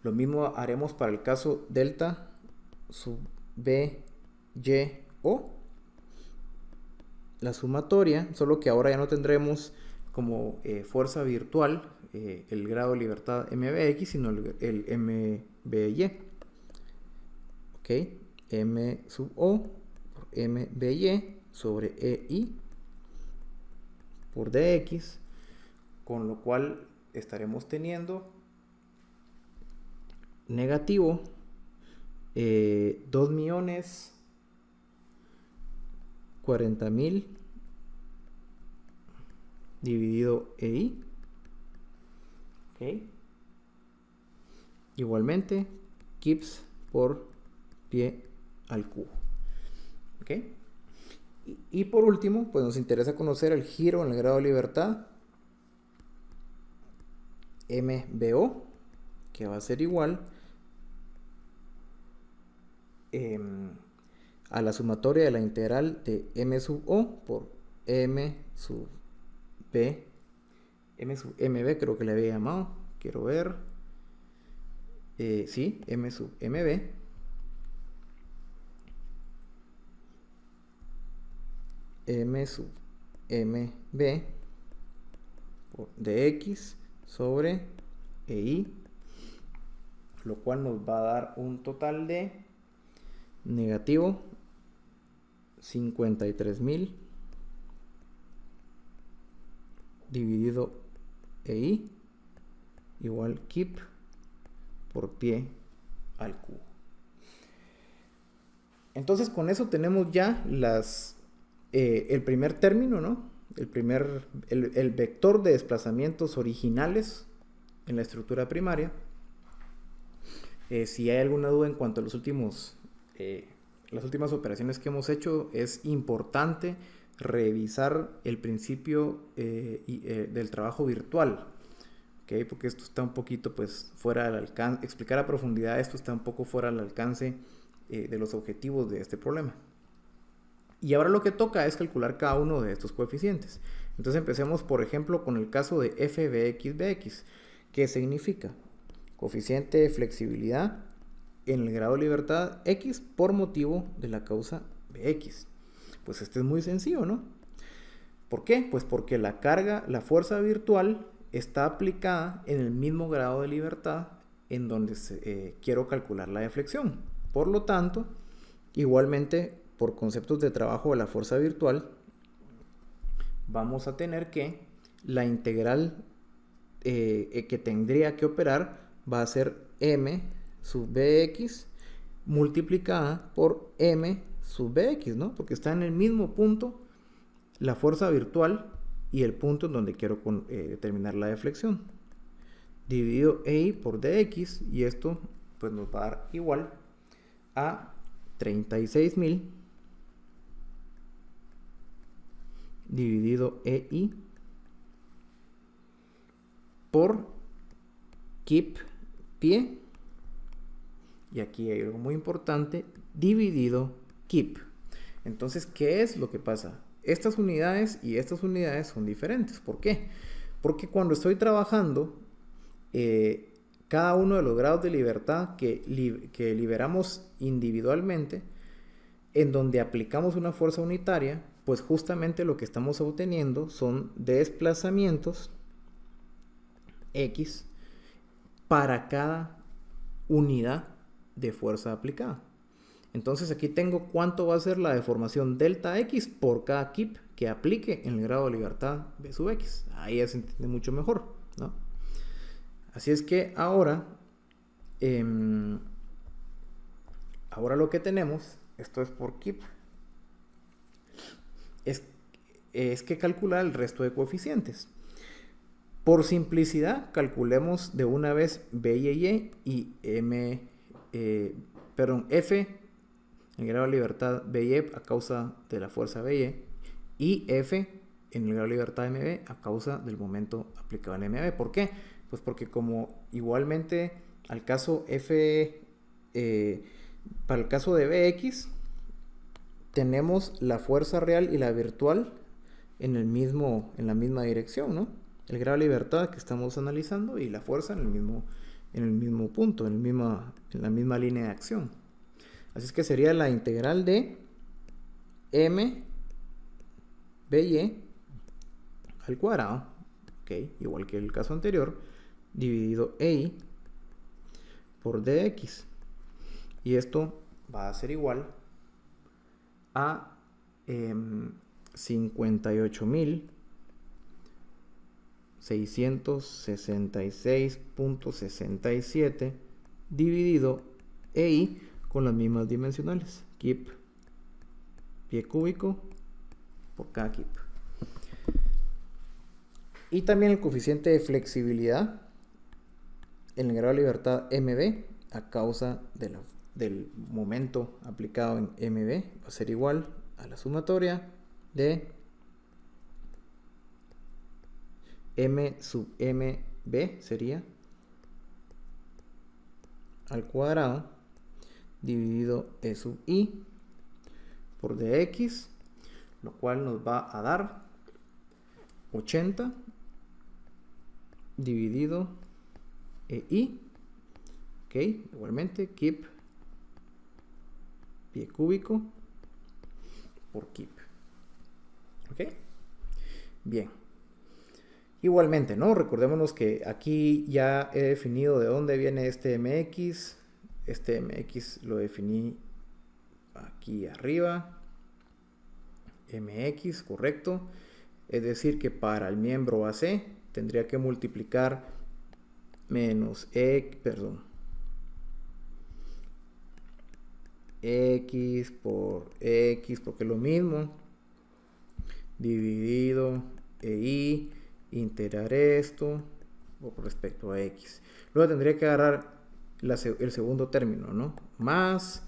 Lo mismo haremos para el caso delta sub B, Y, O. La sumatoria, solo que ahora ya no tendremos como fuerza virtual el grado de libertad MBX, sino el MBY. ¿Ok? M sub O por MBY sobre EI por DX, con lo cual estaremos teniendo negativo 2.040.000 dividido EI. ¿Okay? Igualmente kips por pie al cubo. ¿Okay? Y por último, pues nos interesa conocer el giro en el grado de libertad MBO, que va a ser igual a la sumatoria de la integral de M sub O por M sub B, M sub MB creo que le había llamado, quiero ver, sí, M sub MB M sub MB por DX sobre EI, lo cual nos va a dar un total de negativo 53.000 dividido EI igual kip por pie al cubo. Entonces con eso tenemos ya el primer término, ¿no? El vector de desplazamientos originales en la estructura primaria. Si hay alguna duda en cuanto a las últimas operaciones que hemos hecho, es importante revisar el principio del trabajo virtual, ¿okay? Porque esto está un poquito pues fuera del alcance, explicar a profundidad esto está un poco fuera del alcance de los objetivos de este problema. Y ahora lo que toca es calcular cada uno de estos coeficientes. Entonces empecemos por ejemplo con el caso de FBXBX, que significa coeficiente de flexibilidad en el grado de libertad X por motivo de la causa BX. Pues este es muy sencillo, ¿no? ¿Por qué? Pues porque la fuerza virtual está aplicada en el mismo grado de libertad en donde quiero calcular la deflexión. Por lo tanto, igualmente, por conceptos de trabajo de la fuerza virtual, vamos a tener que la integral que tendría que operar va a ser M sub BX multiplicada por M sub BX, ¿no? Porque está en el mismo punto la fuerza virtual y el punto en donde quiero determinar la deflexión. Dividido EI por DX, y esto pues nos va a dar igual a 36.000 dividido EI por kip pie, y aquí hay algo muy importante, dividido kip. Entonces, ¿qué es lo que pasa? Estas unidades y estas unidades son diferentes. ¿Por qué? Porque cuando estoy trabajando, cada uno de los grados de libertad que liberamos individualmente, en donde aplicamos una fuerza unitaria, pues justamente lo que estamos obteniendo son desplazamientos X para cada unidad de fuerza aplicada. Entonces aquí tengo cuánto va a ser la deformación delta X por cada kip que aplique en el grado de libertad B sub X. Ahí ya se entiende mucho mejor, ¿no? Así es que ahora lo que tenemos, esto es por kip, es que calcular el resto de coeficientes. Por simplicidad, calculemos de una vez BY y F en el grado de libertad BY a causa de la fuerza BY y F en el grado de libertad MB a causa del momento aplicado en MB. ¿Por qué? Pues porque como igualmente al caso F, para el caso de BX, tenemos la fuerza real y la virtual en la misma dirección, ¿no? El grado de libertad que estamos analizando y la fuerza en el mismo punto, en la misma línea de acción. Así es que sería la integral de M BY al cuadrado, okay, igual que el caso anterior, dividido EI por DX. Y esto va a ser igual a 58.666.67 dividido EI con las mismas dimensionales, kip pie cúbico por cada kip. Y también el coeficiente de flexibilidad en el grado de libertad MB a causa del momento aplicado en MB va a ser igual a la sumatoria de M sub MB sería al cuadrado dividido E sub I por DX, lo cual nos va a dar 80 dividido EI, ok, igualmente kip pie cúbico por kip, ok, bien. Igualmente, ¿no? Recordémonos que aquí ya he definido de dónde viene este MX. Este MX lo definí aquí arriba. MX, correcto. Es decir, que para el miembro AC tendría que multiplicar menos X por X, porque es lo mismo, dividido EI, integrar esto con respecto a X. Luego tendría que agarrar el segundo término, ¿no? Más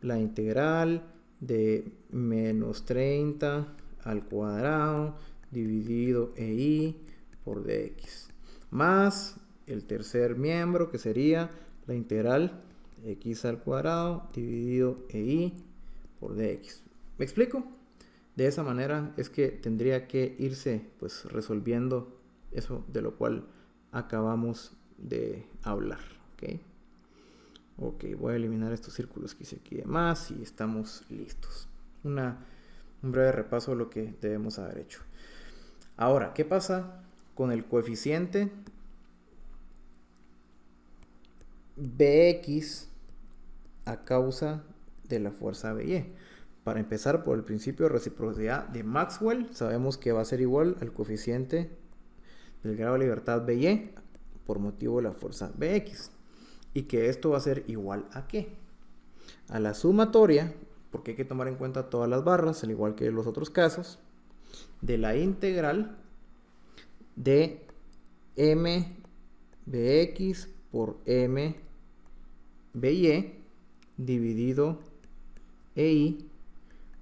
la integral de menos 30 al cuadrado dividido EI por DX. Más el tercer miembro, que sería la integral de X al cuadrado dividido EI por DX. ¿Me explico? De esa manera es que tendría que irse pues resolviendo eso de lo cual acabamos de hablar. Ok, voy a eliminar estos círculos que hice aquí de más y estamos listos. Un breve repaso de lo que debemos haber hecho. Ahora, ¿qué pasa con el coeficiente Bx a causa de la fuerza By? Para empezar, por el principio de reciprocidad de Maxwell, sabemos que va a ser igual al coeficiente del grado de libertad By por motivo de la fuerza Bx. Y que esto va a ser igual a ¿qué? A la sumatoria, porque hay que tomar en cuenta todas las barras, al igual que en los otros casos, de la integral de MBx por MBy dividido EI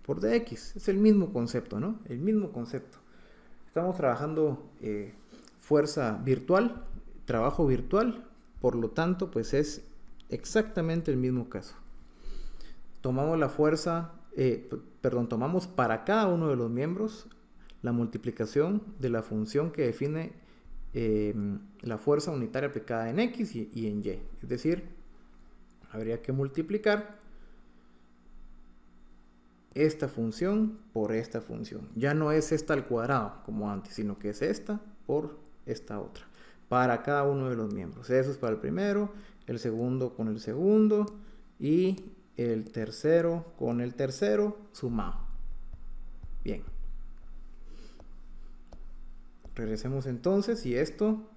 por DX. Es el mismo concepto, ¿no? El mismo concepto. Estamos trabajando fuerza virtual, trabajo virtual, por lo tanto, pues es exactamente el mismo caso. Tomamos la fuerza, tomamos para cada uno de los miembros la multiplicación de la función que define la fuerza unitaria aplicada en X y en Y. Es decir, habría que multiplicar esta función por esta función. Ya no es esta al cuadrado como antes, sino que es esta por esta otra. Para cada uno de los miembros. Eso es para el primero, el segundo con el segundo y el tercero con el tercero sumado. Bien. Regresemos entonces y esto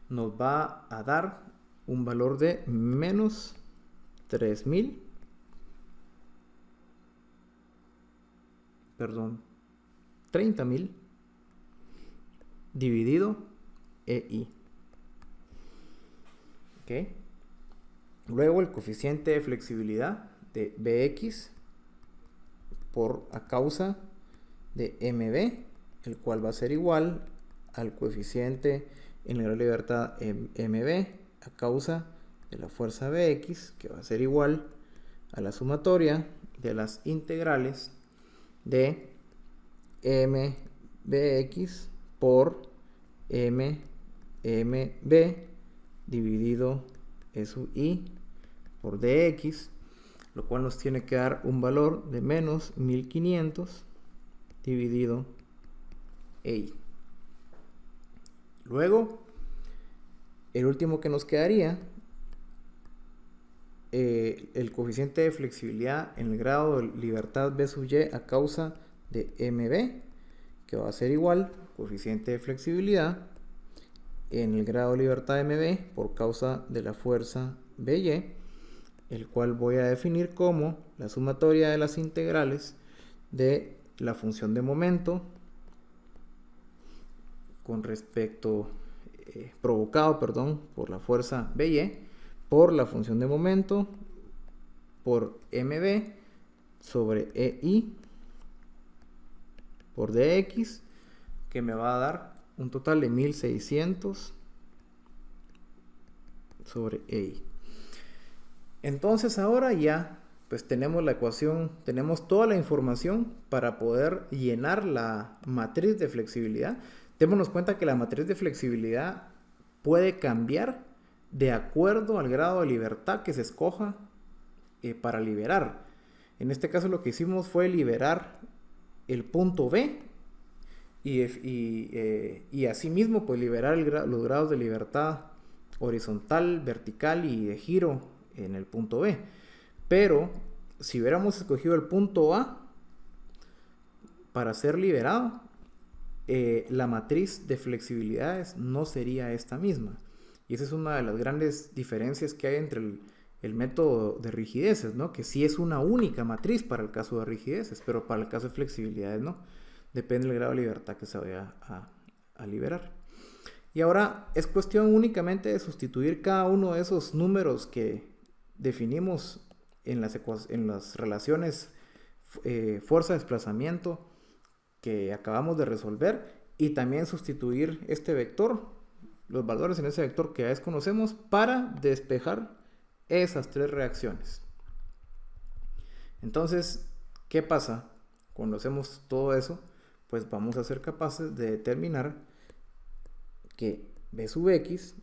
nos va a dar un valor de menos 30.000 dividido EI. ¿Ok? Luego el coeficiente de flexibilidad de Bx a causa de Mb, el cual va a ser igual al coeficiente en el grado de libertad Mb a causa de la fuerza Bx, que va a ser igual a la sumatoria de las integrales de Mbx por Mmb dividido E sub i por dx, lo cual nos tiene que dar un valor de menos 1500 dividido EI. Luego, el último que nos quedaría, el coeficiente de flexibilidad en el grado de libertad B sub y a causa de MB, que va a ser igual coeficiente de flexibilidad en el grado de libertad MB por causa de la fuerza BY, el cual voy a definir como la sumatoria de las integrales de la función de momento con respecto provocado, por la fuerza BY por la función de momento por MB sobre EI por dx, que me va a dar un total de 1600 sobre EI. Entonces ahora ya pues tenemos la ecuación, tenemos toda la información para poder llenar la matriz de flexibilidad. Démonos cuenta que la matriz de flexibilidad puede cambiar de acuerdo al grado de libertad que se escoja para liberar. En este caso lo que hicimos fue liberar el punto B y asimismo pues liberar los grados de libertad horizontal, vertical y de giro en el punto B. Pero si hubiéramos escogido el punto A para ser liberado, la matriz de flexibilidades no sería esta misma. Y esa es una de las grandes diferencias que hay entre el método de rigideces, ¿no? Que sí es una única matriz para el caso de rigideces, pero para el caso de flexibilidades no. Depende del grado de libertad que se vaya a liberar. Y ahora es cuestión únicamente de sustituir cada uno de esos números que definimos en las relaciones fuerza-desplazamiento que acabamos de resolver, y también sustituir este vector, los valores en ese vector que ya desconocemos, para despejar esas tres reacciones. Entonces, ¿qué pasa cuando hacemos todo eso? Pues vamos a ser capaces de determinar que B sub x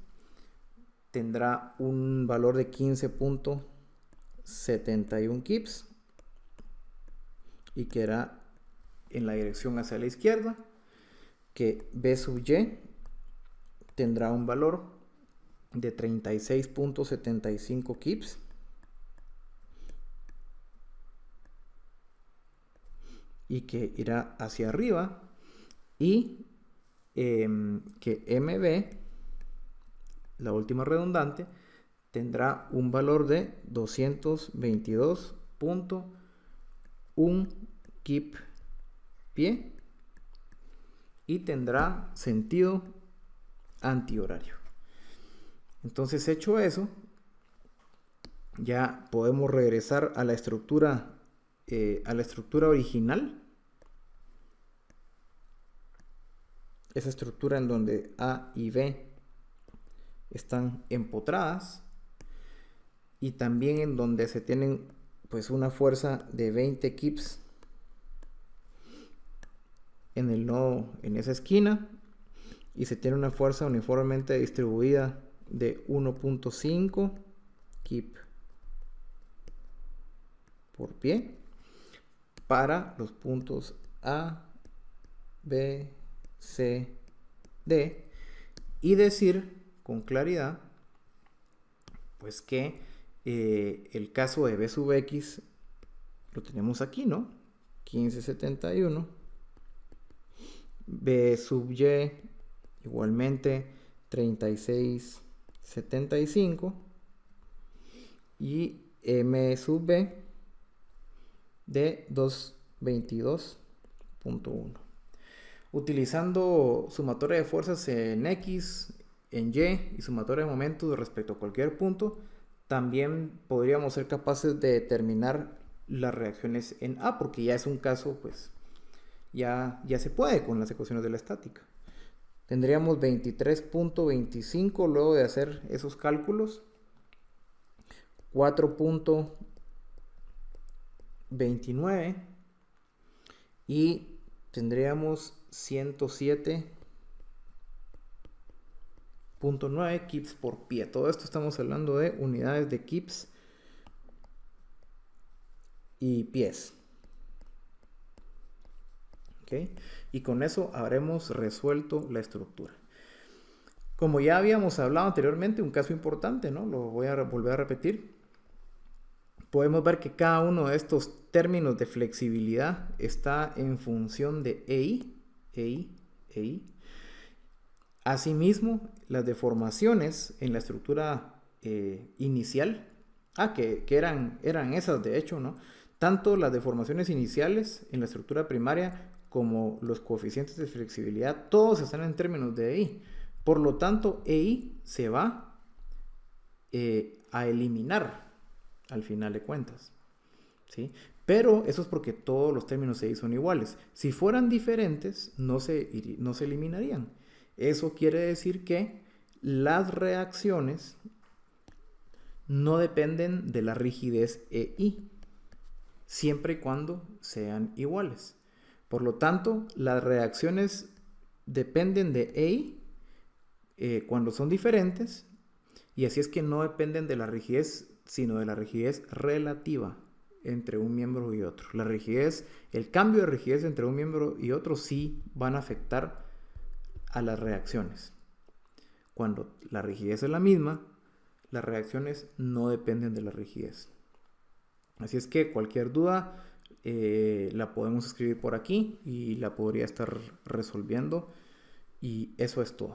tendrá un valor de 15.71 kips y que era en la dirección hacia la izquierda, que B sub y tendrá un valor de 36.75 kips y que irá hacia arriba, y que MB, la última redundante, tendrá un valor de 222.1 kip pie y tendrá sentido antihorario. Entonces, hecho eso, ya podemos regresar a la estructura original, esa estructura en donde A y B están empotradas, y también en donde se tienen pues una fuerza de 20 kips en el nodo, en esa esquina, y se tiene una fuerza uniformemente distribuida de 1.5 kip por pie para los puntos A, B, C, D, y decir con claridad pues que el caso de B sub x lo tenemos aquí, ¿no? 1571, B sub y igualmente 3675 y M sub B de 222.1. Utilizando sumatoria de fuerzas en X, en Y y sumatoria de momentos respecto a cualquier punto, también podríamos ser capaces de determinar las reacciones en A, porque ya es un caso, pues, ya se puede con las ecuaciones de la estática. Tendríamos 23.25 luego de hacer esos cálculos, 4.29 y tendríamos 107.9 kips por pie. Todo esto estamos hablando de unidades de kips y pies. ¿Okay? Y con eso habremos resuelto la estructura. Como ya habíamos hablado anteriormente, un caso importante, ¿no? Lo voy a volver a repetir. Podemos ver que cada uno de estos términos de flexibilidad está en función de EI. Asimismo, las deformaciones en la estructura inicial, que eran esas de hecho, ¿no? Tanto las deformaciones iniciales en la estructura primaria como los coeficientes de flexibilidad, todos están en términos de EI. Por lo tanto, EI se va a eliminar al final de cuentas, ¿sí? Pero eso es porque todos los términos EI son iguales. Si fueran diferentes, no se eliminarían. Eso quiere decir que las reacciones no dependen de la rigidez EI, siempre y cuando sean iguales. Por lo tanto, las reacciones dependen de EI cuando son diferentes, y así es que no dependen de la rigidez, sino de la rigidez relativa entre un miembro y otro. La rigidez, el cambio de rigidez entre un miembro y otro sí van a afectar a las reacciones. Cuando la rigidez es la misma, las reacciones no dependen de la rigidez. Así es que cualquier duda la podemos escribir por aquí y la podría estar resolviendo, y eso es todo.